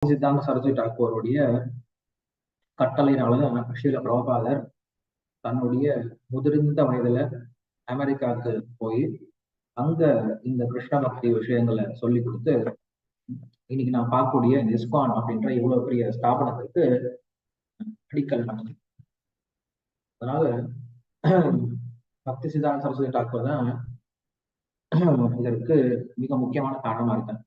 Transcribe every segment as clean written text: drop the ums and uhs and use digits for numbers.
சித்தாந்த சரஸ்வதி டாக்கூருடைய கட்டளையினாலதான் ஸ்ரீல பிரபுபாதர் தன்னுடைய முதிர்ந்த வயதுல அமெரிக்காவுக்கு போய் அங்க இந்த கிருஷ்ண பக்தி விஷயங்களை சொல்லி கொடுத்து இன்னைக்கு நான் பார்க்கக்கூடிய இந்த இஸ்கான் அப்படின்ற இவ்வளவு பெரிய ஸ்தாபனத்துக்கு அடிக்கல் நாட்டுது. அதனால பக்தி சித்தாந்த சரஸ்வதி டாக்கூர் தான் இதற்கு மிக முக்கியமான காரணமா இருக்காங்க.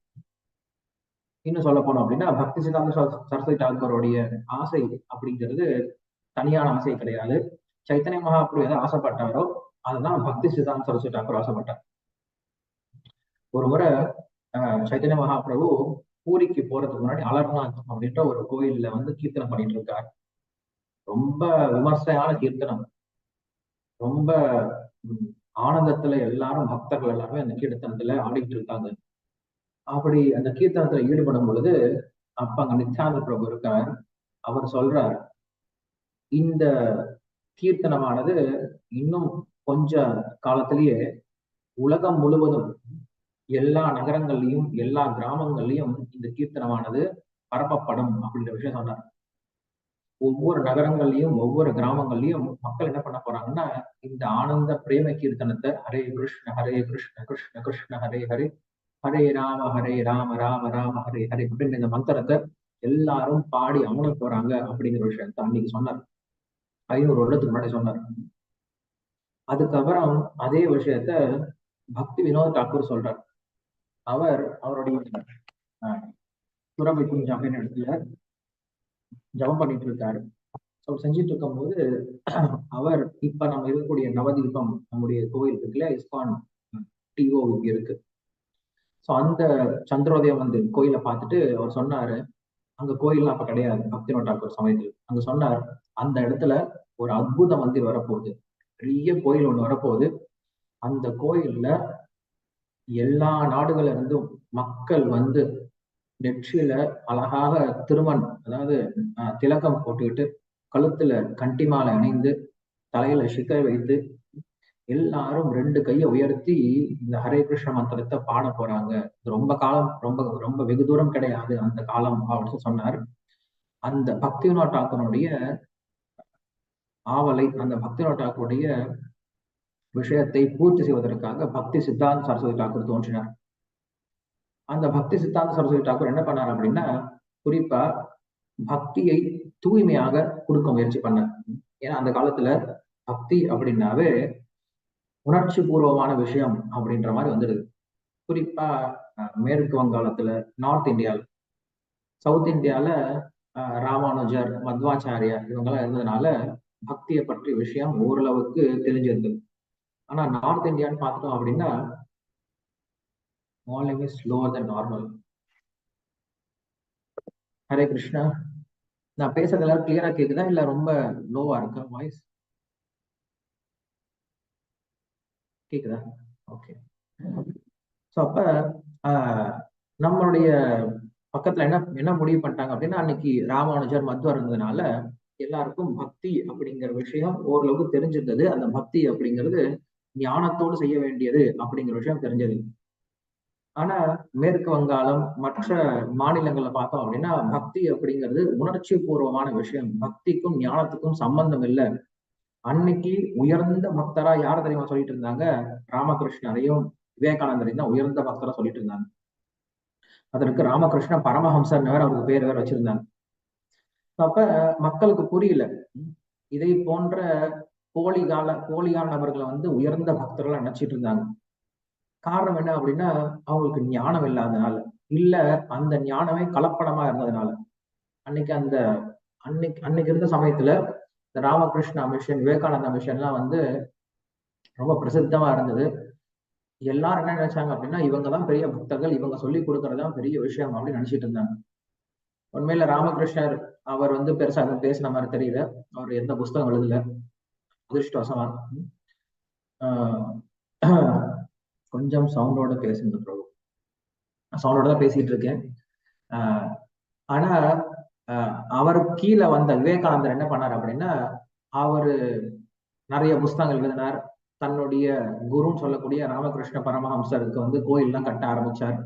இன்னும் சொல்ல போனோம் அப்படின்னா பக்தி சித்தாந்த சரஸ்வதி டாக்கூருடைய ஆசை அப்படிங்கிறது தனியான ஆசை கிடையாது. சைத்தன்ய மகாபிரபு எதை ஆசைப்பட்டாரோ அதுதான் பக்தி சித்தாந்த சரஸ்வதி டாக்கூர் ஆசைப்பட்டார். ஒரு முறை சைத்தன்ய மகாபிரபு பூரிக்கு போறதுக்கு முன்னாடி அலர்நாத் அப்படின்ற ஒரு கோயில்ல வந்து கீர்த்தனம் பண்ணிட்டு இருக்கார். ரொம்ப விமர்சையான கீர்த்தனம், ரொம்ப ஆனந்தத்துல எல்லாரும் பக்தர்கள் எல்லாருமே அந்த கீர்த்தனத்துல ஆடிட்டு இருக்காங்க. அப்படி அந்த கீர்த்தனத்துல ஈடுபடும் பொழுது அப்ப அங்க நித்யானந்த பிரபு இருக்கார். அவர் சொல்றார், இந்த கீர்த்தனமானது இன்னும் கொஞ்ச காலத்திலேயே உலகம் முழுவதும் எல்லா நகரங்கள்லயும் எல்லா கிராமங்கள்லயும் இந்த கீர்த்தனமானது பரப்பப்படும் அப்படின்ற விஷயம் சொன்னார். ஒவ்வொரு நகரங்கள்லயும் ஒவ்வொரு கிராமங்கள்லயும் மக்கள் என்ன பண்ண போறாங்கன்னா இந்த ஆனந்த பிரேம கீர்த்தனத்தை ஹரே கிருஷ்ண கிருஷ்ண கிருஷ்ண ஹரே ஹரே ஹரே ராம ராம ராம ஹரே ஹரே அப்படின்னு இந்த மந்திரத்தை எல்லாரும் பாடி அமல போறாங்க அப்படிங்கிற விஷயத்த அன்னைக்கு சொன்னார். 500 வருடத்துக்கு முன்னாடி சொன்னார். அதுக்கப்புறம் அதே விஷயத்த பக்தி வினோத் தாக்கூர் சொல்றார். அவர் அவருடைய துறவை குஞ்சம் அப்படின்னு இடத்துல ஜபம் பண்ணிட்டு இருக்காரு. செஞ்சிட்டு இருக்கும் போது அவர் இப்ப நம்ம இருக்கக்கூடிய நவதீபம் நம்முடைய கோவில் இருக்குல்ல, இஸ்கான் டிஓ இருக்கு. ஸோ அந்த சந்திரோதயம் வந்து கோயிலை பார்த்துட்டு அவர் சொன்னாரு, அங்க கோயில்லாம் அப்ப கிடையாது பக்தி வினோத் தாக்கூர் சமயத்தில். அங்க சொன்னார், அந்த இடத்துல ஒரு அற்புத மந்திர் வரப்போகுது, பெரிய கோயில் ஒண்ணு வரப்போகுது. அந்த கோயில்ல எல்லா நாடுகள்ல இருந்தும் மக்கள் வந்து நெற்றியில அழகாக திருமண், அதாவது திலகம் போட்டுக்கிட்டு கழுத்துல கண்டிமாலை அணிந்து தலையில சிக்கை வைத்து எல்லாரும் 2 கையை உயர்த்தி இந்த ஹரே கிருஷ்ண மந்திரத்தை பாட போறாங்க. ரொம்ப காலம், ரொம்ப ரொம்ப வெகு தூரம் கிடையாது அந்த காலம் அப்படின்னு சொன்னார். அந்த பக்தி வினோத் தாக்கூருடைய ஆவலை, அந்த பக்தி வினோத் தாக்கூருடைய விஷயத்தை பூர்த்தி செய்வதற்காக பக்தி சித்தாந்த சரஸ்வதி டாக்கூர் தோன்றினார். அந்த பக்தி சித்தாந்த சரஸ்வதி டாக்கூர் என்ன பண்ணார் அப்படின்னா, குறிப்பா பக்தியை தூய்மையாக கொடுக்க முயற்சி பண்ணார். ஏன்னா அந்த காலத்துல பக்தி அப்படின்னாவே உணர்ச்சி பூர்வமான விஷயம் அப்படின்ற மாதிரி வந்துடுது. குறிப்பா மேற்கு வங்காளத்துல, நார்த் இந்தியால, சவுத் இந்தியால ராமானுஜர், மத்வாச்சாரியா இவங்கெல்லாம் இருந்ததுனால பக்தியை பற்றிய விஷயம் ஓரளவுக்கு தெரிஞ்சிருந்தது. ஆனா நார்த் இந்தியான்னு பார்த்தோம் அப்படின்னா volume is slower then normal. Hare Krishna, நான் பேசுறது எல்லாரும் கிளியரா கேக்குதா இல்ல ரொம்ப லோவா இருக்கா வாய்ஸ்? கேக்குதா? ஓகே. ஸோ அப்ப நம்மளுடைய பக்கத்துல என்ன முடிவு பண்ணிட்டாங்க அப்படின்னா, அன்னைக்கு ராமானுஜர் மத்வர் இருந்ததுனால எல்லாருக்கும் பக்தி அப்படிங்கிற விஷயம் ஓரளவுக்கு தெரிஞ்சிருந்தது. அந்த பக்தி அப்படிங்கிறது ஞானத்தோடு செய்ய வேண்டியது அப்படிங்கிற விஷயம் தெரிஞ்சது. ஆனா மேற்கு வங்காளம் மற்ற மாநிலங்கள்ல பார்த்தோம் அப்படின்னா பக்தி அப்படிங்கிறது உணர்ச்சி பூர்வமான விஷயம், பக்திக்கும் ஞானத்துக்கும் சம்பந்தம் இல்லை. அன்னைக்கு உயர்ந்த பக்தரா யார தெரியுமா சொல்லிட்டு இருந்தாங்க? ராமகிருஷ்ணரையும் விவேகானந்தரையும் தான் உயர்ந்த பக்தரா சொல்லிட்டு இருந்தாங்க. அதற்கு ராமகிருஷ்ண பரமஹம்சர் வேற அவருக்கு பேர் வேற வச்சிருந்தாங்க. அப்ப மக்களுக்கு புரியல, இதை போன்ற போலியான நபர்களை வந்து உயர்ந்த பக்தர்களா நினைச்சிட்டு இருந்தாங்க. காரணம் என்ன அப்படின்னா அவங்களுக்கு ஞானம் இல்லாதனால, இல்ல அந்த ஞானமே கலப்படமா இருந்ததுனால. அன்னைக்கு இருந்த சமயத்துல இந்த ராமகிருஷ்ணா மிஷன், விவேகானந்தா மிஷன் எல்லாம் வந்து ரொம்ப பிரசித்தமா இருந்தது. எல்லாரும் என்ன நினைச்சாங்க அப்படின்னா இவங்கதான் பெரிய பக்தர்கள், இவங்க சொல்லி கொடுக்கறதுதான் பெரிய விஷயம் அப்படின்னு நினைச்சிட்டு இருந்தாங்க. உண்மையில ராமகிருஷ்ணர் அவர் வந்து பெருசா பேசின மாதிரி தெரியல. அவர் எந்த புஸ்தகம் எழுதல, அதிர்ஷ்டவசமா. கொஞ்சம் சவுண்டோட பேசுங்க பிரபு. சவுண்டோட தான் பேசிட்டு இருக்கேன். ஆனா அவர் கீழே வந்த விவேகானந்தர் என்ன பண்ணார் அப்படின்னா, அவரு நிறைய புஸ்தகங்கள் எழுதினார். தன்னுடைய குருன்னு சொல்லக்கூடிய ராமகிருஷ்ண பரமஹம்சருக்கு வந்து கோயில்லாம் கட்ட ஆரம்பிச்சார்.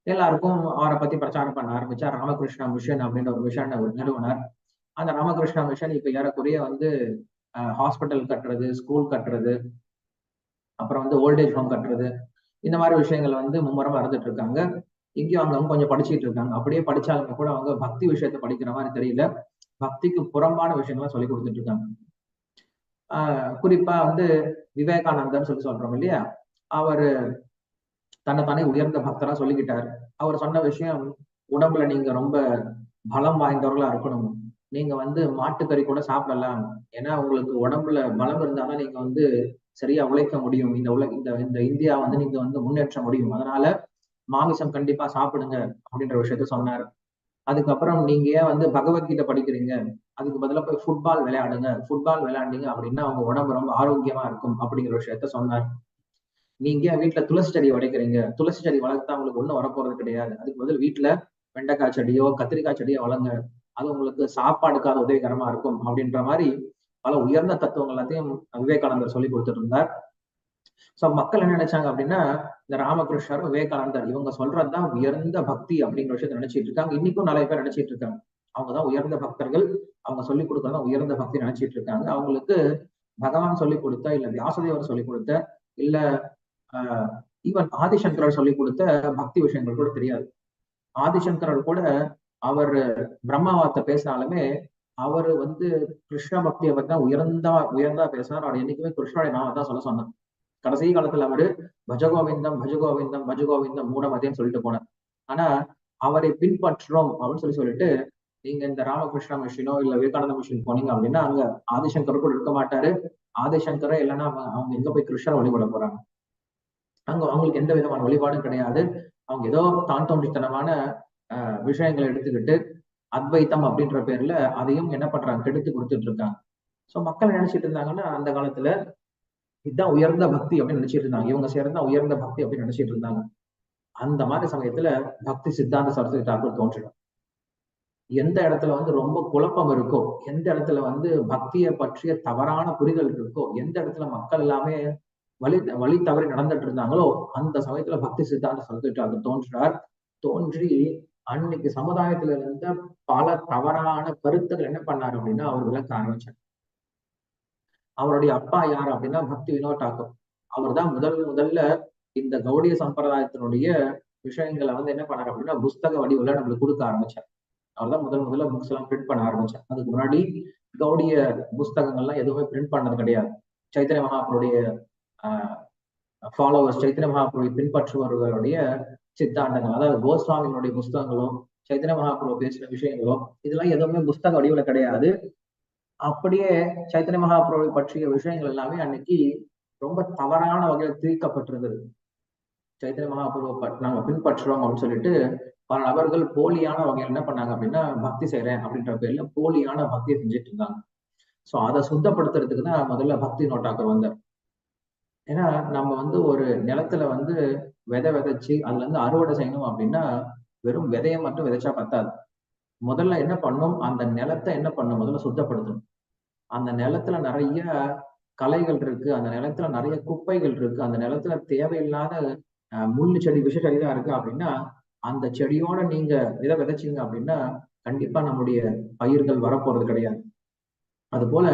எல்லாருக்கும் அவரை பத்தி பிரச்சாரம் பண்ண ஆரம்பிச்சார். ராமகிருஷ்ணா மிஷன் அப்படின்ற ஒரு மிஷன் ஒரு நிறுவனர். அந்த ராமகிருஷ்ணா மிஷன் இப்ப ஏறக்குறைய வந்து ஹாஸ்பிட்டல் கட்டுறது, ஸ்கூல் கட்டுறது, அப்புறம் வந்து ஓல்டேஜ் ஹோம் கட்டுறது, இந்த மாதிரி விஷயங்கள் வந்து மும்முரமா இருந்துட்டு இருக்காங்க. இங்கேயும் அங்க கொஞ்சம் படிச்சுட்டு இருக்காங்க. அப்படியே படிச்சாலுமே கூட அவங்க பக்தி விஷயத்தை படிக்கிற மாதிரி தெரியல. பக்திக்கு புறம்பான விஷயங்கள்லாம் சொல்லி கொடுத்துட்டு இருக்காங்க. குறிப்பா வந்து விவேகானந்தர் சொல்லி சொல்றோம் இல்லையா, அவரு தன்னைத்தானே உயர்ந்த பக்தரா சொல்லிக்கிட்டாரு. அவர் சொன்ன விஷயம், உடம்புல நீங்க ரொம்ப பலம் வாய்ந்தவர்களா இருக்கணும். நீங்க வந்து மாட்டுக்கறி கூட சாப்பிடலாம். ஏன்னா உங்களுக்கு உடம்புல பலம் இருந்தாதான் நீங்க வந்து சரியா உழைக்க முடியும். இந்த இந்தியா வந்து நீங்க வந்து முன்னேற்ற முடியும். அதனால மாமிசம் கண்டிப்பா சாப்பிடுங்க அப்படின்ற விஷயத்த சொன்னாரு. அதுக்கப்புறம் நீங்க ஏன் வந்து பகவத்கீதை படிக்கிறீங்க? அதுக்கு பதிலா போய் ஃபுட்பால் விளையாடுங்க. ஃபுட்பால் விளையாண்டீங்க அப்படின்னா உங்க உடம்பு ரொம்ப ஆரோக்கியமா இருக்கும் அப்படிங்கிற விஷயத்த சொன்னார். நீங்க வீட்டுல துளசி செடி வளர்க்குறீங்க. துளசி செடி வளர்த்தா உங்களுக்கு ஒண்ணும் வரப்போறது கிடையாது. அதுக்கு பதில் வீட்டுல வெண்டைக்காய் செடியோ, கத்திரிக்காய் செடியோ வளங்க. அது உங்களுக்கு சாப்பாடுக்காக உதவிகரமா இருக்கும் அப்படின்ற மாதிரி பல உயர்ந்த தத்துவங்கள் எல்லாத்தையும் விவேகானந்தர் சொல்லி கொடுத்துட்டு இருந்தார். சோ மக்கள் என்ன நினைச்சாங்க அப்படின்னா, இந்த ராமகிருஷ்ணர், விவேகானந்தர் இவங்க சொல்றதுதான் உயர்ந்த பக்தி அப்படிங்கிற விஷயத்த நினைச்சிட்டு இருக்காங்க. இன்னைக்கும் நிறைய பேர் நினைச்சிட்டு இருக்காங்க. அவங்கதான் உயர்ந்த பக்தர்கள். அவங்க சொல்லிக் கொடுக்கறதா உயர்ந்த பக்தி நினைச்சிட்டு இருக்காங்க. அவங்களுக்கு பகவான் சொல்லிக் கொடுத்த, இல்ல வியாசதேவர் சொல்லிக் கொடுத்த, இல்ல ஈவன் ஆதிசங்கரர் சொல்லிக் கொடுத்த பக்தி விஷயங்கள் கூட தெரியாது. ஆதிசங்கரர் கூட அவர் பிரம்மாவார்த்தை பேசினாலுமே அவரு வந்து கிருஷ்ண பக்தியை பத்தி தான் உயர்ந்தா பேசினார். அவர் என்னைக்குமே கிருஷ்ணனுடைய நாமம் தான் சொல்ல சொன்னார். கடைசி காலத்துல அவரு பஜகோவிந்தம் பஜகோவிந்தம் பஜகோவிந்தம் மூடமதேன்னு சொல்லிட்டு போனார். ஆனா அவரை பின்பற்றுறோம் அப்படின்னு சொல்லிட்டு நீங்க இந்த ராமகிருஷ்ணா மிஷினோ இல்ல விவேகானந்த மிஷின் போனீங்க அப்படின்னா அங்க ஆதிசங்கர் கூட இருக்க மாட்டாரு. ஆதிசங்கரே இல்லைன்னா அவங்க எங்க போய் கிருஷ்ணரை வழிபட போறாங்க? அங்க அவங்களுக்கு எந்த விதமான வழிபாடும் கிடையாது. அவங்க ஏதோ தான் தோன்றித்தனமான விஷயங்களை எடுத்துக்கிட்டு அத்வைத்தம் அப்படின்ற பேர்ல அதையும் என்ன பண்றாங்க, கெடுத்து கொடுத்துட்டு இருக்காங்க. சோ மக்கள் நினைச்சிட்டு இருந்தாங்கன்னா அந்த காலத்துல இதுதான் உயர்ந்த பக்தி அப்படின்னு நினைச்சிட்டு இருந்தாங்க. இவங்க சேர்ந்தா உயர்ந்த பக்தி அப்படின்னு நினைச்சிட்டு இருந்தாங்க. அந்த மாதிரி சமயத்துல பக்தி சித்தாந்த சரஸ்வதி தாக்கூர் தோன்றினார். எந்த இடத்துல வந்து ரொம்ப குழப்பம் இருக்கோ, எந்த இடத்துல வந்து பக்தியை பற்றிய தவறான புரிதல் இருக்கோ, எந்த இடத்துல மக்கள் எல்லாமே வழி வழி தவறி நடந்துட்டு இருந்தாங்களோ அந்த சமயத்துல பக்தி சித்தாந்த சரஸ்வதி தாக்கூர் தோன்றினார். தோன்றி அன்னைக்கு சமுதாயத்துல இருந்த பல தவறான கருத்துக்கள் என்ன பண்ணாரு அப்படின்னா அவர் விளக்க ஆரம்பிச்சார். அவருடைய அப்பா யார் அப்படின்னா பக்தி வினோத் தாக்கூர். அவர் தான் முதல்ல இந்த கௌடிய சம்பிரதாயத்தினுடைய விஷயங்களை வந்து என்ன பண்ணாரு அப்படின்னா புஸ்தக வடிவுல நம்மளுக்கு கொடுக்க ஆரம்பிச்சார். அவர் தான் முதல்ல புக்ஸ் எல்லாம் பிரிண்ட் பண்ண ஆரம்பிச்சார். அதுக்கு முன்னாடி கௌடிய புஸ்தகங்கள்லாம் எதுவுமே பிரிண்ட் பண்ணது கிடையாது. சைத்தன்ய மகாபுருடைய ஃபாலோவர்ஸ், சைத்தன்ய மகாபுருவை பின்பற்றுபவர்களுடைய சித்தாந்தங்கள், அதாவது கோஸ்வாமியினுடைய புஸ்தகங்களும் சைத்தன்ய மகாபுரு பேசின விஷயங்களும் இதெல்லாம் எதுவுமே புஸ்தக வடிவுல கிடையாது. அப்படியே சைத்தன்ய மகாபுருவை பற்றிய விஷயங்கள் எல்லாமே அன்னைக்கு ரொம்ப தவறான வகையில் திரிக்கப்பட்டிருந்தது. சைத்தன்ய மகாபுருவை நாங்க பின்பற்றுறோம் அப்படின்னு சொல்லிட்டு பல நபர்கள் போலியான வகையில் என்ன பண்ணாங்க அப்படின்னா பக்தி செய்யறேன் அப்படின்ற பேர்ல போலியான பக்தியை செஞ்சுட்டு இருந்தாங்க. சோ அதை சுத்தப்படுத்துறதுக்கு தான் முதல்ல பக்தி நோட்டாக்கர் வந்தார். ஏன்னா நம்ம வந்து ஒரு நிலத்துல வந்து விதை விதைச்சு அதுல இருந்து அறுவடை செய்யணும் அப்படின்னா வெறும் விதையை மட்டும் விதைச்சா பத்தாது. முதல்ல என்ன பண்ணும், அந்த நிலத்தை என்ன பண்ணும், முதல்ல சுத்தப்படுத்தணும். அந்த நிலத்துல நிறைய களைகள் இருக்கு, அந்த நிலத்துல நிறைய குப்பைகள் இருக்கு, அந்த நிலத்துல தேவையில்லாத முள்ளு செடி, விஷ செடிதான் இருக்கு அப்படின்னா அந்த செடியோட நீங்க விதை விதைச்சீங்க அப்படின்னா கண்டிப்பா நம்முடைய பயிர்கள் வரப்போறது கிடையாது. அது போல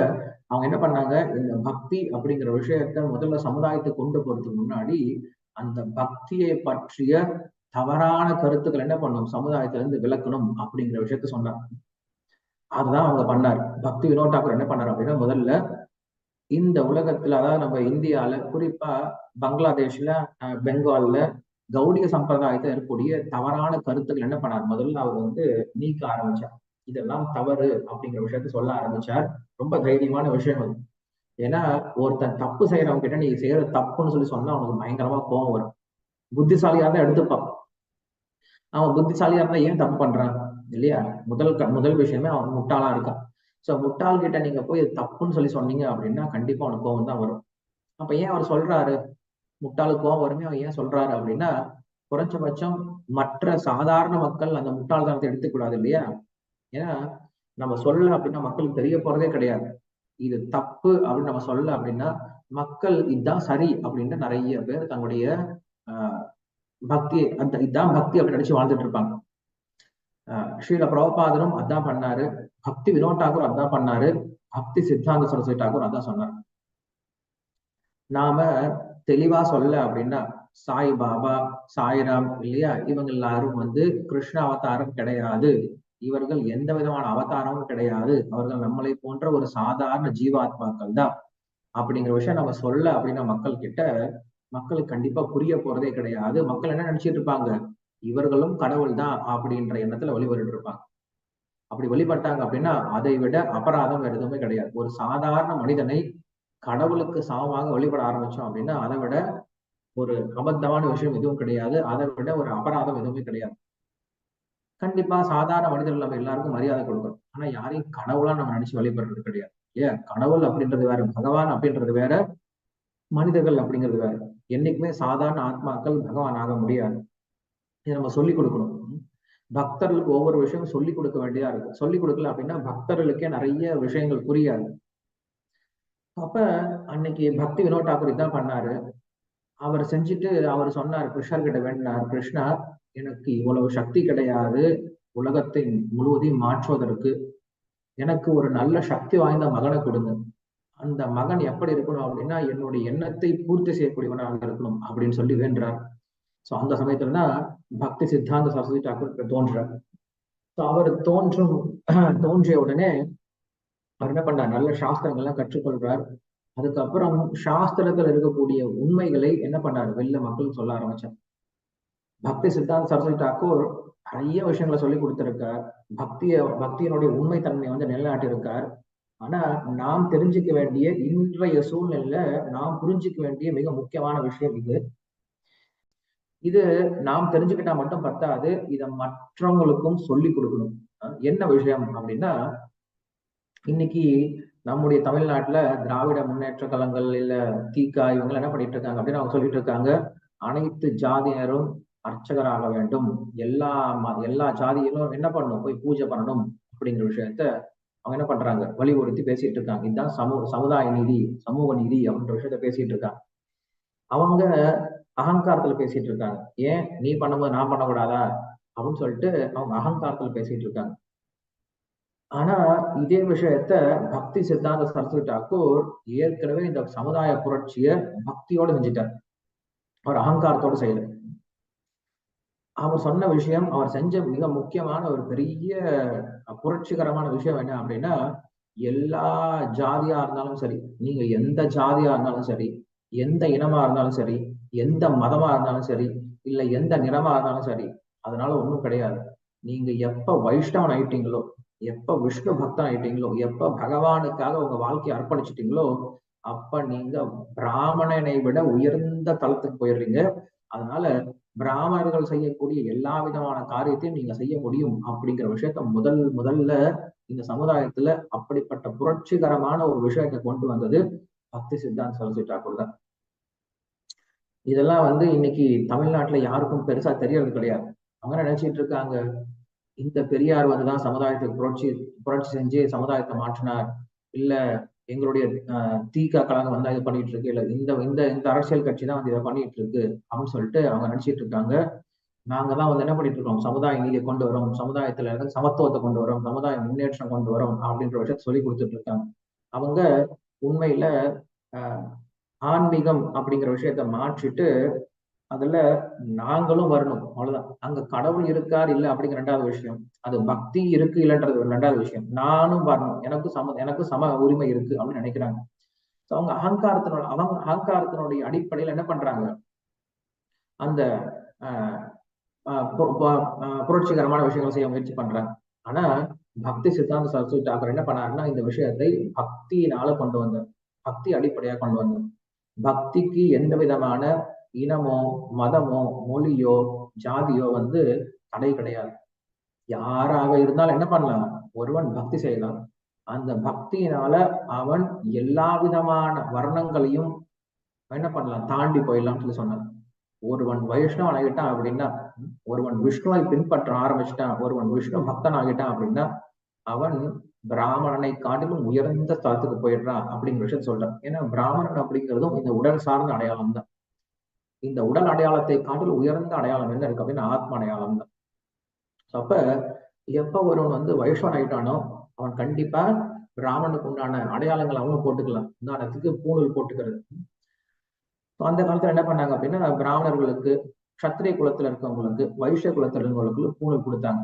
அவங்க என்ன பண்ணாங்க, இந்த பக்தி அப்படிங்கிற விஷயத்த முதல்ல சமுதாயத்தை கொண்டு போறதுக்கு முன்னாடி அந்த பக்தியை பற்றிய தவறான கருத்துக்கள் என்ன பண்ணும், சமுதாயத்துல இருந்து விளக்கணும் அப்படிங்கிற விஷயத்த சொன்னாங்க. அதுதான் அவங்க பண்ணார். பக்தி வினோத் தாக்கூர் என்ன பண்ணார் அப்படின்னா முதல்ல இந்த உலகத்துல, அதாவது நம்ம இந்தியால, குறிப்பா பங்களாதேஷ்ல, பெங்கால்ல கௌடிய சம்பிரதாயத்துல இருக்கக்கூடிய தவறான கருத்துக்கள் என்ன பண்ணார், முதல்ல அவர் வந்து நீக்க ஆரம்பிச்சார். இதெல்லாம் தவறு அப்படிங்கிற விஷயத்த சொல்ல ஆரம்பிச்சார். ரொம்ப தைரியமான விஷயம் அது. ஏன்னா ஒருத்தன் தப்பு செய்யறவங்க கிட்ட நீ செய்யறது தப்புன்னு சொன்னா அவனுக்கு பயங்கரமா கோவம் வரும். புத்திசாலியா தான் எடுத்துப்பான். அவன் புத்திசாலியா இருந்தா ஏன் தப்பு பண்றான் இல்லையா? முதல் விஷயமே அவன் முட்டாளா இருக்கான். சோ முட்டாள் கிட்ட நீங்க போய் தப்புன்னு சொன்னீங்க அப்படின்னா கண்டிப்பா அவனுக்கு கோவம் தான் வரும். அப்ப ஏன் அவர் சொல்றாரு, முட்டாளுக்கு கோவம் வருமே அவன் ஏன் சொல்றாரு அப்படின்னா, குறைஞ்சபட்சம் மற்ற சாதாரண மக்கள் அந்த முட்டாள்தனத்தை எடுத்துக்கூடாது இல்லையா? ஏன்னா நம்ம சொல்லல அப்படின்னா மக்களுக்கு தெரிய போறதே கிடையாது. இது தப்பு அப்படின்னு நம்ம சொல்லல அப்படின்னா மக்கள் இதுதான் சரி அப்படின்னு நிறைய பேர் தன்னுடைய பக்தி இதுதான் பக்தி அப்படின்னு நினைச்சு வாழ்ந்துட்டு இருப்பாங்க. ஸ்ரீல பிரபுபாதரும் அதான் பண்ணாரு, பக்தி வினோத் தாக்கூர் அதான் பண்ணாரு, பக்தி சித்தாந்த சரஸ்வதி தாக்கூர் அதான் சொன்னார். நாம தெளிவா சொல்ல அப்படின்னா சாய் பாபா, சாய்ராம் இல்லையா, இவங்க எல்லாரும் கிருஷ்ண அவதாரம் கிடையாது. இவர்கள் எந்த விதமான அவதாரமும் கிடையாது. அவர்கள் நம்மளை போன்ற ஒரு சாதாரண ஜீவாத்மாக்கள் தான் அப்படிங்கிற விஷயம் நம்ம சொல்ல அப்படின்னா மக்கள் கிட்ட, மக்களுக்கு கண்டிப்பா புரிய போறதே கிடையாது. மக்கள் என்ன நினைச்சிட்டு இருப்பாங்க, இவர்களும் கடவுள் தான் அப்படின்ற எண்ணத்துல வழிபட்டு இருப்பாங்க. அப்படி வழிபட்டாங்க அப்படின்னா அதை விட அபராதம் வேற எதுவுமே கிடையாது. ஒரு சாதாரண மனிதனை கடவுளுக்கு சமமாக வழிபட ஆரம்பிச்சோம் அப்படின்னா அதை விட ஒரு அபத்தமான விஷயம் எதுவும் கிடையாது. அதை விட ஒரு அபராதம் எதுவுமே கிடையாது. கண்டிப்பா சாதாரண மனிதர்கள் நம்ம எல்லாருக்கும் மரியாதை கொடுக்கணும். ஆனா யாரையும் கடவுளா நம்ம நினைச்சு வழிபடுறது கிடையாது. ஏன், கடவுள் அப்படின்றது வேற, பகவான் அப்படின்றது வேற, மனிதர்கள் அப்படிங்கிறது வேற. என்னைக்குமே சாதாரண ஆத்மாக்கள் பகவான் ஆக முடியாது. இதை நம்ம சொல்லிக் கொடுக்கணும். பக்தர்களுக்கு ஒவ்வொரு விஷயமும் சொல்லிக் கொடுக்க வேண்டியதா இருக்கு. சொல்லிக் கொடுக்கல அப்படின்னா பக்தர்களுக்கே நிறைய விஷயங்கள் புரியாது. அப்ப அன்னைக்கு பக்தி வினோத் தாக்கூர் இதான் பண்ணாரு. அவர் செஞ்சுட்டு அவர் சொன்னார், கிருஷ்ணர் கிட்ட வேண்டினார், கிருஷ்ணா எனக்கு இவ்வளவு சக்தி கிடையாது உலகத்தை முழுவதையும் மாற்றுவதற்கு. எனக்கு ஒரு நல்ல சக்தி வாய்ந்த மகனை கொடுங்க. அந்த மகன் எப்படி இருக்கணும் அப்படின்னா என்னுடைய எண்ணத்தை பூர்த்தி செய்யக்கூடியவனாக இருக்கணும் அப்படின்னு சொல்லி வேண்டார். சோ அந்த சமயத்துலதான் பக்தி சித்தாந்த சரஸ்வதி தாக்கூர் தோன்றார். அவர் தோன்றிய உடனே அவர் என்ன பண்றார், நல்ல சாஸ்திரங்கள்லாம் கற்றுக்கொள்றார். அதுக்கப்புறம் சாஸ்திரத்துல இருக்கக்கூடிய உண்மைகளை என்ன பண்ணாரு, வெளில மக்களுக்கு சொல்ல ஆரம்பிச்சார். பக்தி சித்தாந்த சரஸ்வதி தாக்கூர் நிறைய விஷயங்களை சொல்லி கொடுத்திருக்கார். பக்தியினுடைய உண்மை தன்மையை நிலைநாட்டியிருக்கார். ஆனா நாம் தெரிஞ்சுக்க வேண்டிய, இன்றைய சூழ்நிலையில நாம் புரிஞ்சுக்க வேண்டிய மிக முக்கியமான விஷயம் இது நாம் தெரிஞ்சுக்கிட்டா மட்டும் பத்தாது, இதை மற்றவங்களுக்கும் சொல்லி கொடுக்கணும். என்ன விஷயம் அப்படின்னா, இன்னைக்கு நம்முடைய தமிழ்நாட்டுல திராவிட முன்னேற்ற கழகங்கள் இல்ல தீகா இவங்க என்ன பண்ணிட்டு இருக்காங்க அப்படின்னு அவங்க சொல்லிட்டு இருக்காங்க, அனைத்து ஜாதியினரும் அர்ச்சகராக வேண்டும், எல்லா ஜாதியிலும் என்ன பண்ணணும், போய் பூஜை பண்ணணும் அப்படிங்கிற விஷயத்த அவங்க என்ன பண்றாங்க, வலியுறுத்தி பேசிட்டு இருக்காங்க. இதுதான் சமுதாய நீதி, சமூக நீதி அப்படின்ற விஷயத்த பேசிட்டு இருக்காங்க. அவங்க அகங்காரத்துல பேசிட்டு இருக்காங்க. ஏன் நீ பண்ணும்போது நான் பண்ணக்கூடாதா அப்படின்னு சொல்லிட்டு அவங்க அகங்காரத்துல பேசிட்டு இருக்காங்க. ஆனா இதே விஷயத்த பக்தி சித்தாந்த சரஸ்வதி தாக்கூர் ஏற்கனவே இந்த சமுதாய புரட்சிய பக்தியோட செஞ்சிட்டார். அவர் அகங்காரத்தோடு செய்யல. அவர் சொன்ன விஷயம், அவர் செஞ்ச மிக முக்கியமான ஒரு பெரிய புரட்சிகரமான விஷயம் என்ன அப்படின்னா, எல்லா ஜாதியா இருந்தாலும் சரி, நீங்க எந்த ஜாதியா இருந்தாலும் சரி, எந்த இனமா இருந்தாலும் சரி, எந்த மதமா இருந்தாலும் சரி, இல்ல எந்த நிறமா இருந்தாலும் சரி, அதனால ஒண்ணும் கிடையாது. நீங்க எப்ப வைஷ்ணவன் ஆயிட்டீங்களோ, எப்ப விஷ்ணு பக்தன் ஆயிட்டீங்களோ, எப்ப பகவானுக்காக உங்க வாழ்க்கையை அர்ப்பணிச்சிட்டீங்களோ, அப்ப நீங்க பிராமணனை விட உயர்ந்த தளத்துக்கு போயிடுறீங்க. அதனால பிராமணர்கள் செய்யக்கூடிய எல்லா விதமான காரியத்தையும் நீங்க செய்ய முடியும் அப்படிங்கிற விஷயத்த முதல்ல இந்த சமுதாயத்துல அப்படிப்பட்ட புரட்சிகரமான ஒரு விஷயத்தை கொண்டு வந்தது பக்தி சித்தாந்த சரஸ்வதி தாக்கூர் தான். இதெல்லாம் இன்னைக்கு தமிழ்நாட்டுல யாருக்கும் பெருசா தெரியறது கிடையாது. அவங்க நினைச்சிட்டு இருக்காங்க, இந்த பெரியார் தான் சமுதாயத்துக்கு புரட்சி செஞ்சு சமுதாயத்தை மாற்றினார், இல்ல எங்களுடைய தீகா கழகம் இது பண்ணிட்டு இருக்கு, இல்ல இந்த இந்த இந்த அரசியல் கட்சி தான் இதை பண்ணிட்டு இருக்கு அப்படின்னு சொல்லிட்டு அவங்க நினைச்சிட்டு இருக்காங்க. நாங்க தான் என்ன பண்ணிட்டு இருக்கோம், சமுதாய நீதியை கொண்டு வரோம், சமுதாயத்துல சமத்துவத்தை கொண்டு வரோம், சமுதாய முன்னேற்றம் கொண்டு வரோம் அப்படின்ற விஷயத்த சொல்லி கொடுத்துட்டு இருக்காங்க. அவங்க உண்மையில ஆன்மீகம் அப்படிங்கிற விஷயத்த மாற்றிட்டு அதுல நாங்களும் வரணும், அவ்வளவுதான். அங்க கடவுள் இருக்கார் இல்ல அப்படிங்கிற ரெண்டாவது விஷயம், அது பக்தி இருக்கு இல்லைன்றது ரெண்டாவது விஷயம். நானும் வரணும், எனக்கு சம உரிமை இருக்கு அப்படின்னு நினைக்கிறாங்க. அவங்க அகங்காரத்தினுடைய அடிப்படையில் என்ன பண்றாங்க, அந்த புரட்சிகரமான விஷயங்களை செய்ய முயற்சி பண்றாங்க. ஆனா பக்தி சித்தாந்த சரஸ்வதி தாக்கூர் என்ன பண்ணாருன்னா, இந்த விஷயத்தை பக்தியினால கொண்டு வந்தார், பக்தி அடிப்படையா கொண்டு வந்தார். பக்திக்கு எந்த விதமான இனமோ மதமோ மொழியோ ஜாதியோ தடை கிடையாது. யாராக இருந்தாலும் என்ன பண்ணலாம், ஒருவன் பக்தி செய்யலாம். அந்த பக்தியினால அவன் எல்லா விதமான வர்ணங்களையும் என்ன பண்ணலாம், தாண்டி போயிடலாம்னு சொல்லி சொன்னார். ஒருவன் வைஷ்ணவன் ஆகிட்டான் அப்படின்னா, ஒருவன் விஷ்ணுவை பின்பற்ற ஆரம்பிச்சிட்டான், ஒருவன் விஷ்ணு பக்தன் ஆகிட்டான் அப்படின்னா அவன் பிராமணனை காட்டிலும் உயர்ந்த ஸ்தலத்துக்கு போயிடுறான் அப்படிங்கிற விஷயத்த சொல்றான். ஏன்னா பிராமணன் அப்படிங்கிறதும் இந்த உடல் சார்ந்த அடையாளம் தான். இந்த உடல் அடையாளத்தை காட்டில் உயர்ந்த அடையாளம் என்ன இருக்கு அப்படின்னா ஆத்ம அடையாளம் தான். அப்ப எப்ப ஒருவன் வந்து வைஷ்ணவன் ஆயிட்டானோ அவன் கண்டிப்பா பிராமணனுக்கு உண்டான அடையாளங்கள் அவனும் போட்டுக்கலாம். உதாரணத்துக்கு பூணூல் போட்டுக்கிறது. அந்த காலத்துல என்ன பண்ணாங்க அப்படின்னா பிராமணர்களுக்கு, சத்திரிய குலத்துல இருக்கவங்களுக்கு, வைஷ்ய குலத்துல இருக்கவங்களுக்கு பூணூல் கொடுத்தாங்க.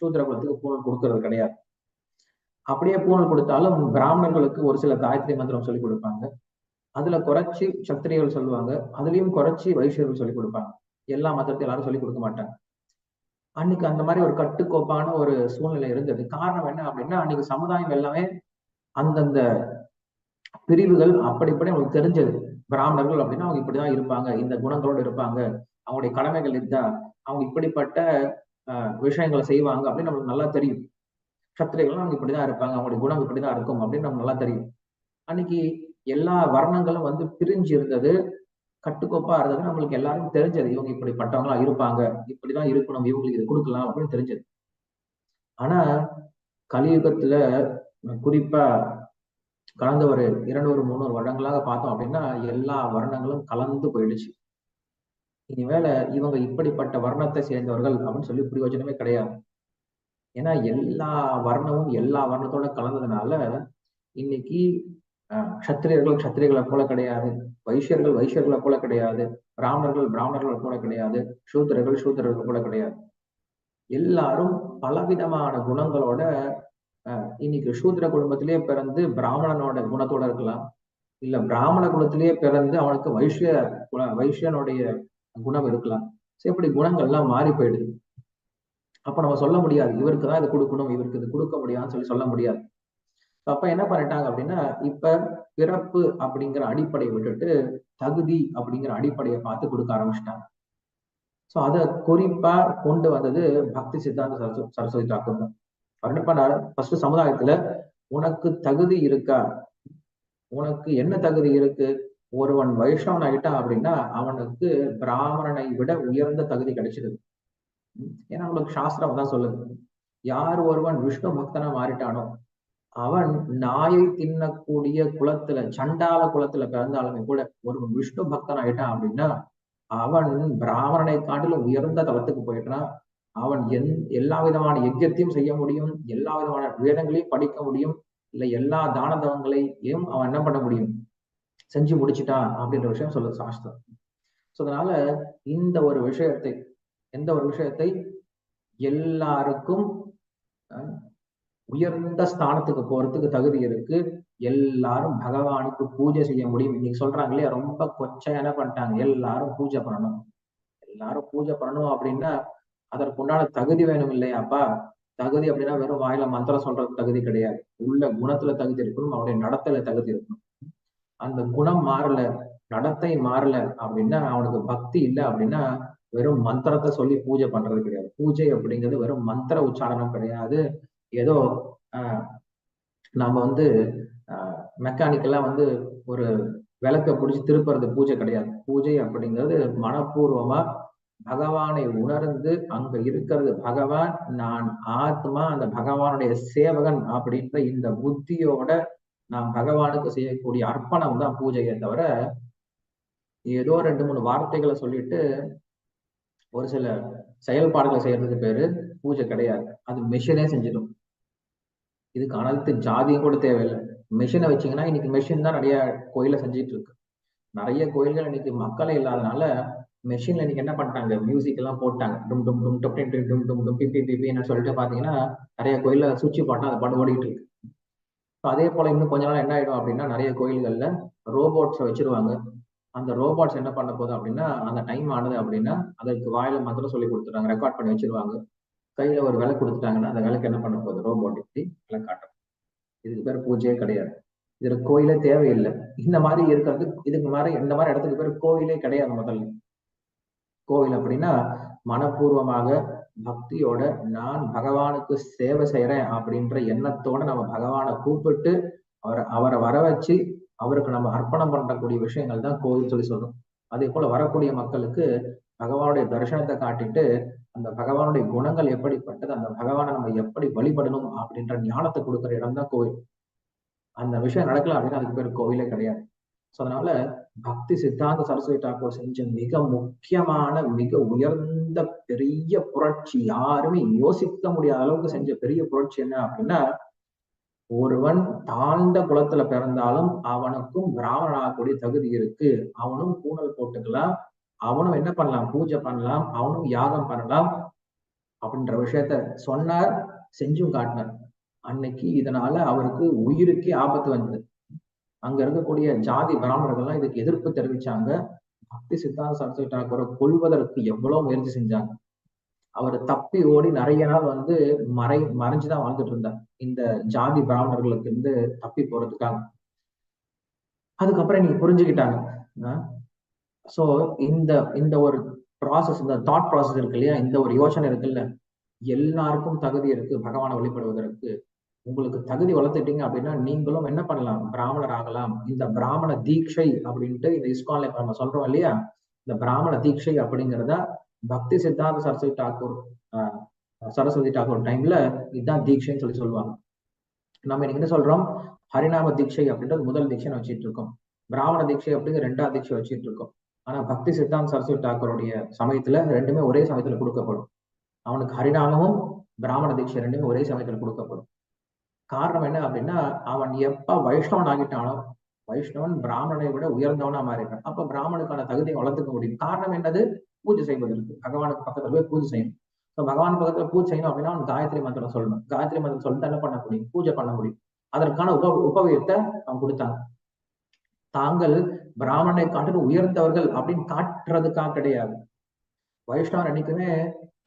சூத்திர குலத்துக்கு பூணூல் கொடுக்கறது கிடையாது. அப்படியே பூணூல் கொடுத்தாலும் பிராமணர்களுக்கு ஒரு சில காயத்ரி மந்திரம் சொல்லிக் கொடுப்பாங்க. அதுல குறைச்சி சத்திரியர்கள் சொல்லுவாங்க, அதுலயும் குறைச்சி வைஷ்யர்கள் சொல்லிக் கொடுப்பாங்க. எல்லா மதத்தையும் எல்லாரும் சொல்லிக் கொடுக்க மாட்டாங்க. அன்னைக்கு அந்த மாதிரி ஒரு கட்டுக்கோப்பான ஒரு சூழ்நிலை இருந்தது. காரணம் என்ன அப்படின்னா அன்னைக்கு சமுதாயம் எல்லாமே அந்தந்த பிரிவுகள் அப்படி அவங்களுக்கு தெரிஞ்சது. பிராமணர்கள் அப்படின்னா அவங்க இப்படிதான் இருப்பாங்க, இந்த குணங்களோடு இருப்பாங்க, அவங்களுடைய கடமைகள் இதுதான், அவங்க இப்படிப்பட்ட விஷயங்களை செய்வாங்க அப்படின்னு நம்மளுக்கு நல்லா தெரியும். சத்திரிகள் அவங்க இப்படிதான் இருப்பாங்க, அவங்களுடைய குணம் இப்படிதான் இருக்கும் அப்படின்னு நமக்கு நல்லா தெரியும். அன்னைக்கு எல்லா வர்ணங்களும் வந்து பிரிஞ்சு இருந்தது, கட்டுக்கோப்பா இருந்தது. நம்மளுக்கு எல்லாரும் தெரிஞ்சது, இவங்க இப்படிப்பட்டவங்களா இருப்பாங்க, இப்படிதான் இருக்கணும், இவங்களுக்கு இது கொடுக்கலாம் அப்படின்னு தெரிஞ்சது. ஆனா கலியுகத்துல குறிப்பா கடந்த ஒரு 200-300 வருடங்களாக பார்த்தோம் அப்படின்னா எல்லா வர்ணங்களும் கலந்து போயிடுச்சு. இனிமேல இவங்க இப்படிப்பட்ட வர்ணத்தை சேர்ந்தவர்கள் அப்படின்னு சொல்லி பிரயோஜனமே கிடையாது. ஏன்னா எல்லா வர்ணமும் எல்லா வர்ணத்தோட கலந்ததுனால இன்னைக்கு க்ஷத்திரியர்கள் க்ஷத்திரிகளை போல கிடையாது, வைஷ்யர்கள் வைஷ்யர்களை போல கிடையாது, பிராமணர்கள் பிராமணர்களை போல கிடையாது, சூத்திரர்கள் சூத்திரர்கள் போல கிடையாது. எல்லாரும் பலவிதமான குணங்களோட இன்னைக்கு சூத்திர குடும்பத்திலேயே பிறந்து பிராமணனோட குணத்தோட இருக்கலாம், இல்ல பிராமண குலத்திலேயே பிறந்து அவனுக்கு வைஷ்யனுடைய குணம் இருக்கலாம். இப்படி குணங்கள்லாம் மாறி போயிடுது. அப்ப நம்ம சொல்ல முடியாது இவருக்கு தான் இது கொடுக்கணும், இவருக்கு இது கொடுக்க முடியாதுன்னு சொல்ல முடியாது. அப்ப என்ன பண்ணிட்டாங்க அப்படின்னா இப்ப பிறப்பு அப்படிங்கிற அடிப்படையை விட்டுட்டு தகுதி அப்படிங்கிற அடிப்படையை பார்த்து கொடுக்க ஆரம்பிச்சிட்டாங்க. சோ அதை குறிப்பா கொண்டு வந்தது பக்தி சித்தாந்த சரஸ்வதி தாக்கூர் தான். அவர் என்ன பண்ணாரு, ஃபர்ஸ்ட் சமுதாயத்துல உனக்கு தகுதி இருக்கா, உனக்கு என்ன தகுதி இருக்கு, ஒருவன் வைஷ்ணவன் ஆகிட்டான் அப்படின்னா அவனுக்கு பிராமணனை விட உயர்ந்த தகுதி கிடைச்சிருது. ஏன்னா அவனுக்கு சாஸ்திரம் தான் சொல்லுது, யார் ஒருவன் விஷ்ணு பக்தனா மாறிட்டானோ அவன் நாயை தின்னக்கூடிய குலத்துல சண்டால குலத்துல பிறந்தாலுமே கூட ஒருவன் விஷ்ணு பக்தன் ஆயிட்டான் அப்படின்னா அவன் பிராமணனை காட்டிலும் உயர்ந்த தளத்துக்கு போயிட்டான். அவன் எல்லா விதமான யஜ்யத்தையும் செய்ய முடியும், எல்லா விதமான வேதங்களையும் படிக்க முடியும், இல்ல எல்லா தான தவங்களையும் அவன் என்ன பண்ண முடியும், செஞ்சு முடிச்சுட்டான் அப்படின்ற விஷயம் சொல்லுது சாஸ்திரம். சோ அதனால இந்த ஒரு விஷயத்தை, எந்த ஒரு விஷயத்தை எல்லாருக்கும் உயர்ந்த ஸ்தானத்துக்கு போறதுக்கு தகுதி இருக்கு, எல்லாரும் பகவானுக்கு பூஜை செய்ய முடியும். இன்னைக்கு சொல்றாங்களே ரொம்ப கொச்சை என்ன பண்ணிட்டாங்க, எல்லாரும் பூஜை பண்ணணும், எல்லாரும் பூஜை பண்ணணும் அப்படின்னா அதற்குண்டான தகுதி வேணும் இல்லையாப்பா. தகுதி அப்படின்னா வெறும் வாயில மந்திரம் சொல்றது தகுதி கிடையாது, உள்ள குணத்துல தகுதி இருக்கணும், அவனுடைய நடத்தையில தகுதி இருக்கணும். அந்த குணம் மாறல, நடத்தை மாறல அப்படின்னா அவனுக்கு பக்தி இல்லை அப்படின்னா வெறும் மந்திரத்தை சொல்லி பூஜை பண்றது கிடையாது. பூஜை அப்படிங்கிறது வெறும் மந்திர உச்சாரணம் கிடையாது. ஏதோ நம்ம வந்து மெக்கானிக்கலா வந்து ஒரு விளக்க பிடிச்சி திருப்புறது பூஜை கிடையாது. பூஜை அப்படிங்கிறது மனப்பூர்வமா பகவானை உணர்ந்து அங்க இருக்கிறது பகவான், நான் ஆத்மா, அந்த பகவானுடைய சேவகன் அப்படின்ற இந்த புத்தியோட நாம் பகவானுக்கு செய்யக்கூடிய அர்ப்பணம் தான் பூஜையை தவிர ஏதோ 2-3 வார்த்தைகளை சொல்லிட்டு ஒரு சில செயல்பாடுகளை செய்யறதுக்கு பேரு பூஜை கிடையாது. அது மெஷினே செஞ்சிடும். இதுக்கு அனைத்து ஜாதியும் கூட தேவையில்லை. மெஷினை வச்சீங்கன்னா இன்னைக்கு மெஷின் தான் நிறைய கோயில செஞ்சுட்டு இருக்கு. நிறைய கோயில்கள் இன்னைக்கு மக்களே இல்லாதனால மெஷின்ல இன்னைக்கு என்ன பண்ணிட்டாங்க, மியூசிக் எல்லாம் போட்டாங்க, டும் டும் டும் டும் டும் டும் டும் டும் பிபி பிபின்னு சொல்லிட்டு பாத்தீங்கன்னா நிறைய கோயில்ல சுவிட்ச் போட்டா அது பாட்டு ஓடிட்டு இருக்கு. அதே போல இன்னும் கொஞ்ச நாள் என்ன ஆயிடும் அப்படின்னா நிறைய கோயில்கள்ல ரோபோட்ஸை வச்சிருவாங்க. அந்த ரோபோட்ஸ் என்ன பண்ண போகுது அப்படின்னா அந்த டைம் ஆனது அப்படின்னா அதற்கு வாயில மாத்திரம் சொல்லி கொடுத்துருவாங்க, ரெக்கார்ட் பண்ணி வச்சிருவாங்க. கையில ஒரு விலை கொடுத்துட்டாங்கன்னா அந்த விலைக்கு என்ன பண்ண போகுது, ரோபோட் இப்படி விலை காட்டும். இதுக்கு பேர் பூஜையே கிடையாது, இதுல கோயிலே தேவையில்லை. இந்த மாதிரி இருக்கிறது, இதுக்கு மாதிரி இந்த மாதிரி இடத்துக்கு பேர் கோயிலே கிடையாது. முதல்ல கோவில் அப்படின்னா மனப்பூர்வமாக பக்தியோட நான் பகவானுக்கு சேவை செய்யறேன் அப்படின்ற எண்ணத்தோட நம்ம பகவானை கூப்பிட்டு அவரை வர வச்சு அவருக்கு நம்ம அர்ப்பணம் பண்ணக்கூடிய விஷயங்கள் தான் கோவில் சொல்லி சொல்றோம். அதே போல வரக்கூடிய மக்களுக்கு பகவானுடைய தரிசனத்தை காட்டிட்டு அந்த பகவானுடைய குணங்கள் எப்படிப்பட்டது, அந்த பகவானை நம்ம எப்படி வழிபடணும் அப்படின்ற ஞானத்தை கொடுக்குற இடம் தான் கோவில். அந்த விஷயம் நடக்கல அப்படின்னா அதுக்கு பேர் கோவிலே கிடையாது. ஸோ அதனால பக்தி சித்தாந்த சரஸ்வதி தாக்கூர் செஞ்ச மிக முக்கியமான மிக உயர்ந்த பெரிய புரட்சி, யாருமே யோசிக்க முடியாத அளவுக்கு செஞ்ச பெரிய புரட்சி என்ன அப்படின்னா, ஒருவன் தாழ்ந்த குலத்துல பிறந்தாலும் அவனுக்கும் பிராமணனாகக்கூடிய தகுதி இருக்கு, அவனும் பூணல் போட்டுக்கலாம், அவனும் என்ன பண்ணலாம், பூஜை பண்ணலாம், அவனும் யாகம் பண்ணலாம் அப்படின்ற விஷயத்த சொன்னார், செஞ்சும் காட்டினார். அன்னைக்கு இதனால அவருக்கு உயிருக்கே ஆபத்து வந்தது. அங்க இருக்கக்கூடிய ஜாதி பிராமணர்கள்லாம் இதுக்கு எதிர்ப்பு தெரிவிச்சாங்க. பக்தி சித்தாந்த சரஸ்வதி தாக்கூரை கொல்வதற்கு எவ்வளவு முயற்சி செஞ்சாங்க. அவர் தப்பி ஓடி நிறைய நாள் மறைஞ்சுதான் வாழ்ந்துட்டு இருந்தார், இந்த ஜாதி பிராமணர்களுக்கு இருந்து தப்பி போறதுக்காக. அதுக்கப்புறம் நீங்க புரிஞ்சுக்கிட்டாங்க. சோ இந்த இந்த ஒரு ப்ராசஸ், இந்த தாட் ப்ராசஸ் இருக்கு இல்லையா, இந்த ஒரு யோசனை இருக்குல்ல, எல்லாருக்கும் தகுதி இருக்கு பகவானை வழிபடுவதற்கு. உங்களுக்கு தகுதி வளர்த்துட்டீங்க அப்படின்னா நீங்களும் என்ன பண்ணலாம், பிராமணர் ஆகலாம். இந்த பிராமண தீட்சை அப்படின்ட்டு இந்த இஸ்கான்ல இப்ப நம்ம சொல்றோம் இல்லையா, இந்த பிராமண தீட்சை அப்படிங்கிறத பக்தி சித்தாந்த சரஸ்வதி தாக்கூர் டைம்ல இதுதான் தீட்சைன்னு சொல்லுவாங்க. நம்ம இன்னைக்கு என்ன சொல்றோம், ஹரிநாம தீட்சை அப்படின்றது முதல் தீட்சைன்னு வச்சுட்டு இருக்கோம், பிராமண தீட்சை அப்படிங்கிற 2வது தீட்சை வச்சுட்டு இருக்கோம். ஆனா பக்தி சித்தாந்த சரஸ்வதி தாக்கூருடைய சமயத்துல ரெண்டுமே ஒரே சமயத்துல கொடுக்கப்படும். அவனுக்கு ஹரிநாமமும் பிராமண தீட்சை ரெண்டுமே ஒரே சமயத்துல கொடுக்கப்படும். காரணம் என்ன அப்படின்னா, அவன் எப்ப வைஷ்ணவன் ஆகிட்டானோ, வைஷ்ணவன் பிராமணனை விட உயர்ந்தவனா மாறிட்டான். அப்ப பிராமணுக்கான தகுதியை வளர்த்துக்க முடியும். காரணம் என்னது, பூஜை செய்வதற்கு. பகவானுக்கு பக்கத்துல போய் பூஜை செய்யணும். பகவான் பக்கத்துல பூஜை செய்யணும் அப்படின்னா அவன் காயத்ரி மந்திரம் சொல்லணும். காயத்ரி மந்திரம் சொல்லிட்டு என்ன பண்ண முடியும், பூஜை பண்ண முடியும். அதற்கான உபவயத்தை அவன் கொடுத்தாங்க. தாங்கள் பிராமணனை காட்டிலும் உயர்ந்தவர்கள் அப்படின்னு காட்டுறதுக்காக கிடையாது. வைஷ்ணவன் என்னைக்குமே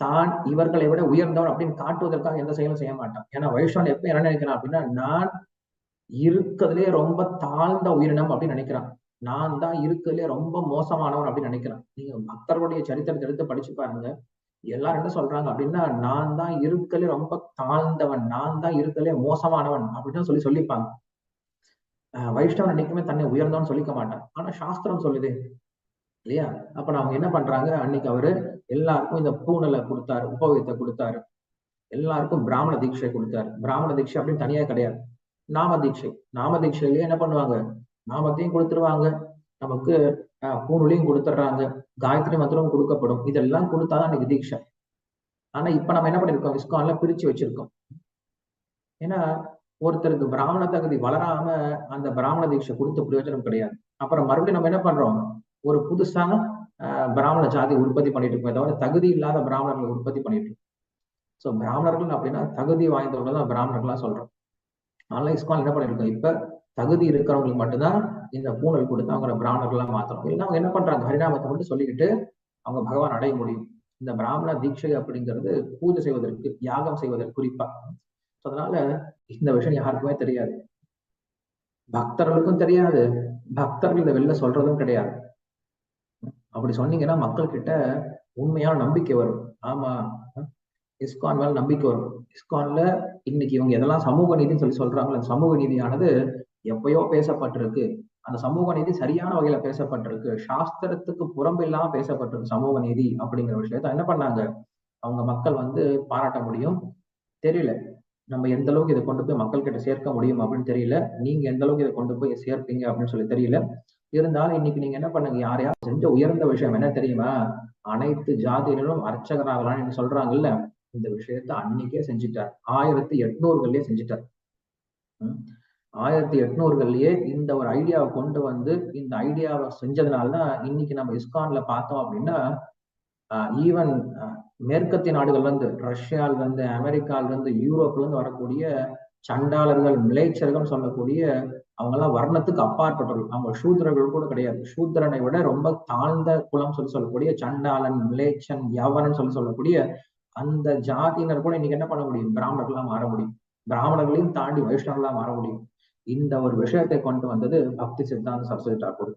தான் இவர்களை விட உயர்ந்தவன் அப்படின்னு காட்டுவதற்காக எந்த செயலும் செய்ய மாட்டான். ஏன்னா வைஷ்ணவன் எப்ப என்ன நினைக்கிறான் அப்படின்னா, நான் இருக்கிறதுலே ரொம்ப தாழ்ந்த உயிரினம் அப்படின்னு நினைக்கிறான். நான் தான் இருக்கிறதுலே ரொம்ப மோசமானவன் அப்படின்னு நினைக்கிறான். நீங்க பக்தர்களுடைய சரித்திரத்தை எடுத்து படிச்சு பாருங்க. எல்லாரும் என்ன சொல்றாங்க அப்படின்னா, நான் தான் இருக்கலே ரொம்ப தாழ்ந்தவன், நான் தான் இருக்கலே மோசமானவன் அப்படின்னு சொல்லிப்பாங்க. வைஷ்ணவன் என்னைக்குமே தன்னை உயர்ந்தவன் சொல்லிக்க மாட்டான். ஆனா சாஸ்திரம் சொல்லுது இல்லையா. அப்ப அவங்க என்ன பண்றாங்க, அன்னைக்கு அவரு எல்லாருக்கும் இந்த பூணலை கொடுத்தாரு, உபவயத்தை கொடுத்தாரு, எல்லாருக்கும் பிராமண தீட்சை கொடுத்தாரு. பிராமண தீட்சை அப்படின்னு தனியா கிடையாது, நாம தீட்சை. நாம தீட்சையிலேயே என்ன பண்ணுவாங்க, நாமத்தையும் கொடுத்துருவாங்க, நமக்கு பூணுலையும் கொடுத்துட்றாங்க, காயத்ரி மந்திரம் கொடுக்கப்படும். இதெல்லாம் கொடுத்தாதான் அன்னைக்கு தீட்சை. ஆனா இப்ப நம்ம என்ன பண்ணிருக்கோம், இஸ்கான்ல பிரிச்சு வச்சிருக்கோம். ஏன்னா ஒருத்தருக்கு பிராமண தகுதி வளராம அந்த பிராமண தீட்சை கொடுத்த பிரயோஜனம் கிடையாது. அப்புறம் மறுபடியும் நம்ம என்ன பண்றோம், ஒரு புதுசான பிராமண ஜாதி உற்பத்தி பண்ணிட்டு இருக்கோம், தவிர தகுதி இல்லாத பிராமணர்களை உற்பத்தி பண்ணிட்டு இருக்கோம். சோ பிராமணர்கள் அப்படின்னா தகுதி வாய்ந்தவர்கள் தான் பிராமணர்களா சொல்றோம். அதனால இஸ்கான் என்ன பண்ணிருக்கோம், இப்ப தகுதி இருக்கிறவங்களுக்கு மட்டும்தான் இந்த பூணல் கொடுத்து அவங்க பிராமணர்களா மாத்தணும். இல்லைன்னா அவங்க என்ன பண்றாங்க, ஹரிநாமத்தை மட்டும் சொல்லிக்கிட்டு அவங்க பகவான் அடைய முடியும். இந்த பிராமண தீட்சை அப்படிங்கிறது பூஜை செய்வதற்கு, யாகம் செய்வதற்கு குறிப்பா. அதனால இந்த விஷயம் யாருக்குமே தெரியாது, பக்தர்களுக்கும் தெரியாது, பக்தர்கள் இதை வெளில சொல்றதும் கிடையாது. அப்படி சொன்னீங்கன்னா மக்கள் கிட்ட உண்மையான நம்பிக்கை வரும். ஆமா, இஸ்கான் மேல நம்பிக்கை வரும். இஸ்கான்ல இன்னைக்கு இவங்க எதெல்லாம் சமூக நீதினு சொல்றாங்களோ, அந்த சமூக நீதியானது எப்பயோ பேசப்பட்டிருக்கு. அந்த சமூக நீதி சரியான வகையில பேசப்பட்டிருக்கு, சாஸ்திரத்துக்கு புறம்பு இல்லாம பேசப்பட்டிருக்கு சமூக நீதி அப்படிங்கிற விஷயத்த என்ன பண்ணாங்க அவங்க மக்கள் பாராட்ட முடியும். தெரியல நம்ம எந்த அளவுக்கு இதை கொண்டு போய் மக்கள் கிட்ட சேர்க்க முடியும் அப்படின்னு தெரியல, நீங்க எந்த அளவுக்கு இதை கொண்டு போய் சேர்ப்பீங்க அப்படின்னு சொல்லி தெரியல. இருந்தாலும் இன்னைக்கு நீங்க என்ன பண்ணுங்க, யாரையாவது செஞ்ச உயர்ந்த விஷயம் என்ன தெரியுமா, அனைத்து ஜாதியிலும் அர்ச்சகராகலாம்னு சொல்றாங்கல்ல, இந்த விஷயத்த அன்னைக்கே செஞ்சுட்டார். 1800 செஞ்சுட்டார். 1800 இந்த ஒரு ஐடியாவை கொண்டு இந்த ஐடியாவை செஞ்சதுனாலதான் இன்னைக்கு நம்ம இஸ்கான்ல பார்த்தோம் அப்படின்னா, ஈவன் மேற்கத்திய நாடுகள்ல இருந்து, ரஷ்யால இருந்து, அமெரிக்கால இருந்து, யூரோப்ல இருந்து வரக்கூடிய சண்டாளர்கள், மிலேச்சர்கள் சொல்லக்கூடிய அவங்க எல்லாம் வர்ணத்துக்கு அப்பாற்பட்டவர்கள். அவங்க சூத்திரர்கள் கூட கிடையாது, சூத்திரனை விட ரொம்ப தாழ்ந்த குலம் சொல்லக்கூடிய சண்டாளன், மிலேச்சன், யவனன் சொல்லக்கூடிய அந்த ஜாதியினர் கூட இன்னைக்கு என்ன பண்ண முடியும், பிராமணர்களா மாற முடியும். பிராமணர்களையும் தாண்டி வைஷ்ணவர்களா மாற முடியும். இந்த ஒரு விஷயத்தை கொண்டு வந்தது பக்தி சித்தாந்த சரஸ்வதி தாக்கூர்.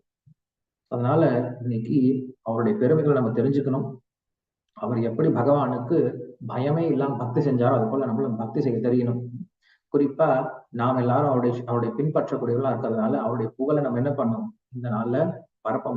அதனால இன்னைக்கு அவருடைய பெருமைகளை நம்ம தெரிஞ்சுக்கணும். அவர் எப்படி பகவானுக்கு பயமே இல்லாம பக்தி செஞ்சாரோ அது போல நம்மளும் பக்தி செய்ய தெரியணும். குறிப்பா நாம் எல்லாரும் அவருடைய பின்பற்றக்கூடியவர்களா இருக்கிறதுனால அவருடைய புகழை நம்ம என்ன பண்ணணும், இந்த நாள்ல பரப்ப